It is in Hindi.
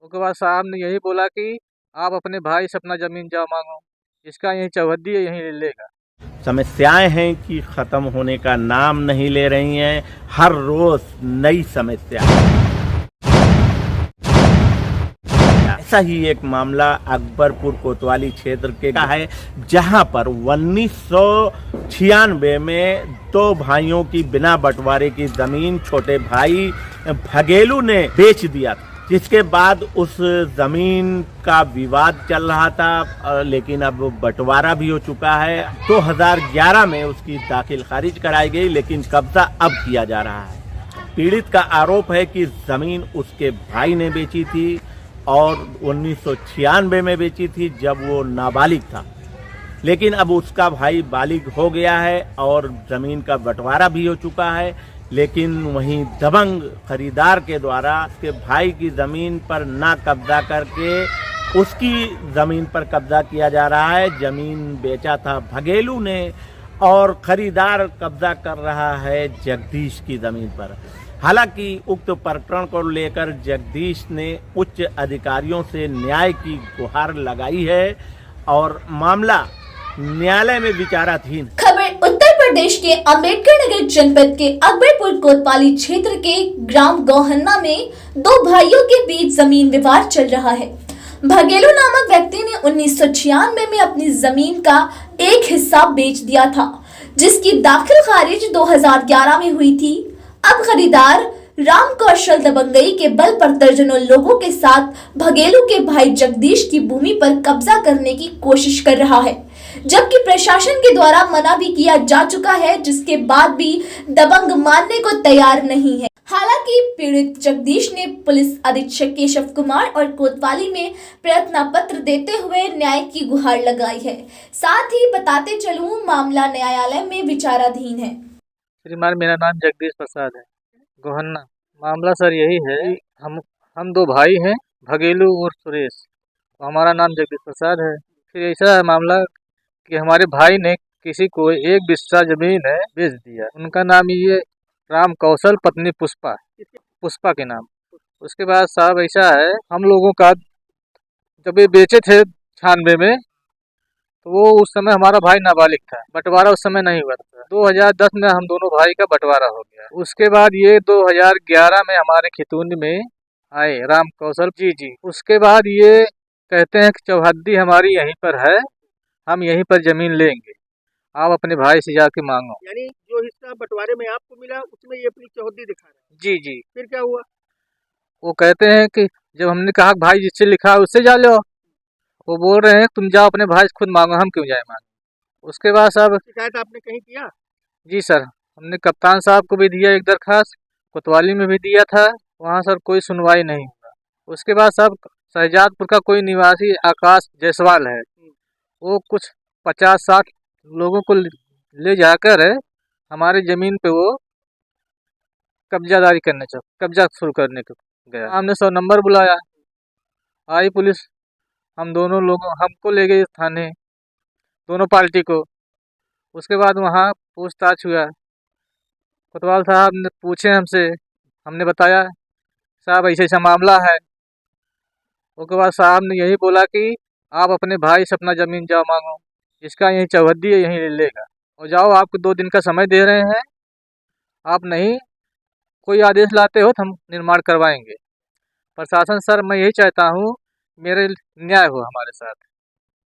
उसके बाद साहब ने यही बोला कि आप अपने भाई से अपना जमीन जाओ मांगो, इसका यही चौहद्दी है, यही ले लेगा। समस्याएं हैं कि खत्म होने का नाम नहीं ले रही हैं। हर रोज नई समस्या। ऐसा ही एक मामला अकबरपुर कोतवाली क्षेत्र के का है, जहां पर 1996 में दो भाइयों की बिना बंटवारे की जमीन छोटे भाई भगेलू ने बेच दिया था, जिसके बाद उस जमीन का विवाद चल रहा था, लेकिन अब बंटवारा भी हो चुका है। 2011 में उसकी दाखिल खारिज कराई गई, लेकिन कब्जा अब किया जा रहा है। पीड़ित का आरोप है कि जमीन उसके भाई ने बेची थी और 1996 में बेची थी, जब वो नाबालिग था। लेकिन अब उसका भाई बालिग हो गया है और जमीन का बंटवारा भी हो चुका है, लेकिन वहीं दबंग खरीदार के द्वारा उसके भाई की जमीन पर ना कब्जा करके उसकी जमीन पर कब्जा किया जा रहा है। जमीन बेचा था भगेलू ने और खरीदार कब्जा कर रहा है जगदीश की जमीन पर। हालांकि उक्त प्रकरण को लेकर जगदीश ने उच्च अधिकारियों से न्याय की गुहार लगाई है और मामला न्यायालय में विचाराधीन। खबर उत्तर प्रदेश के अम्बेडकर नगर जनपद के अकबरपुर कोतवाली क्षेत्र के ग्राम गौहन्ना में दो भाइयों के बीच जमीन विवाद चल रहा है। भगेलू नामक व्यक्ति ने 1996 में अपनी जमीन का एक हिस्सा बेच दिया था, जिसकी दाखिल खारिज 2011 में हुई थी। अब खरीदार राम कौशल दबंगई के बल पर दर्जनों लोगों के साथ भगेलू के भाई जगदीश की भूमि पर कब्जा करने की कोशिश कर रहा है, जबकि प्रशासन के द्वारा मना भी किया जा चुका है, जिसके बाद भी दबंग मानने को तैयार नहीं है। हालांकि पीड़ित जगदीश ने पुलिस अधीक्षक केशव कुमार और कोतवाली में प्रार्थना पत्र देते हुए न्याय की गुहार लगाई है। साथ ही बताते चलूं, मामला न्यायालय में विचाराधीन है। श्रीमान, मेरा नाम जगदीश प्रसाद है, गोहन्ना। मामला सर यही है, हम दो भाई हैं, भगेलू और सुरेश। तो हमारा नाम जगदीश प्रसाद है। फिर ऐसा है मामला कि हमारे भाई ने किसी को एक बिस्सा जमीन है बेच दिया। उनका नाम ये राम कौशल, पत्नी पुष्पा के नाम। उसके बाद साहब ऐसा है, हम लोगों का जब ये बेचे थे 96 में, तो वो उस समय हमारा भाई नाबालिग था, बंटवारा उस समय नहीं हुआ था। 2010 में हम दोनों भाई का बंटवारा हो गया। उसके बाद ये 2011 में हमारे खितून में आए राम कौशल जी। उसके बाद ये कहते हैं कि चौहद्दी हमारी यहीं पर है, हम यहीं पर जमीन लेंगे, आप अपने भाई से जाके मांगो। यानी जो हिस्सा बंटवारे में आपको मिला उसमें ये अपनी चौहद्दी दिखा रहा है। जी। फिर क्या हुआ? वो कहते हैं कि जब हमने कहा भाई जिससे लिखा है उससे जा लो, वो बोल रहे हैं तुम जाओ अपने भाई से खुद मांगो, हम क्यों जाए मांगो। उसके बाद साहब शिकायत आपने कहीं किया? जी सर, हमने कप्तान साहब को भी दिया एक दरखास्त, कोतवाली में भी दिया था, वहाँ सर कोई सुनवाई नहीं हुआ। उसके बाद साहब शहजादपुर का कोई निवासी आकाश जायसवाल है, वो कुछ 50-60 लोगों को ले जाकर हमारे जमीन पे वो कब्जा शुरू करने को गया। हमने 100 नंबर बुलाया, आई पुलिस, हम दोनों लोगों हमको ले गए थाने, दोनों पार्टी को। उसके बाद वहाँ पूछताछ हुआ, कोतवाल साहब ने पूछे हमसे, हमने बताया साहब ऐसा ऐसा मामला है। उसके बाद साहब ने यही बोला कि आप अपने भाई से अपना ज़मीन जाओ मांगो, इसका यही चौहद्दी है, यहीं ले लेगा। और जाओ, आपको 2 दिन का समय दे रहे हैं, आप नहीं कोई आदेश लाते हो तो हम निर्माण करवाएंगे। प्रशासन सर, मैं यही चाहता हूँ मेरे न्याय हो हमारे साथ।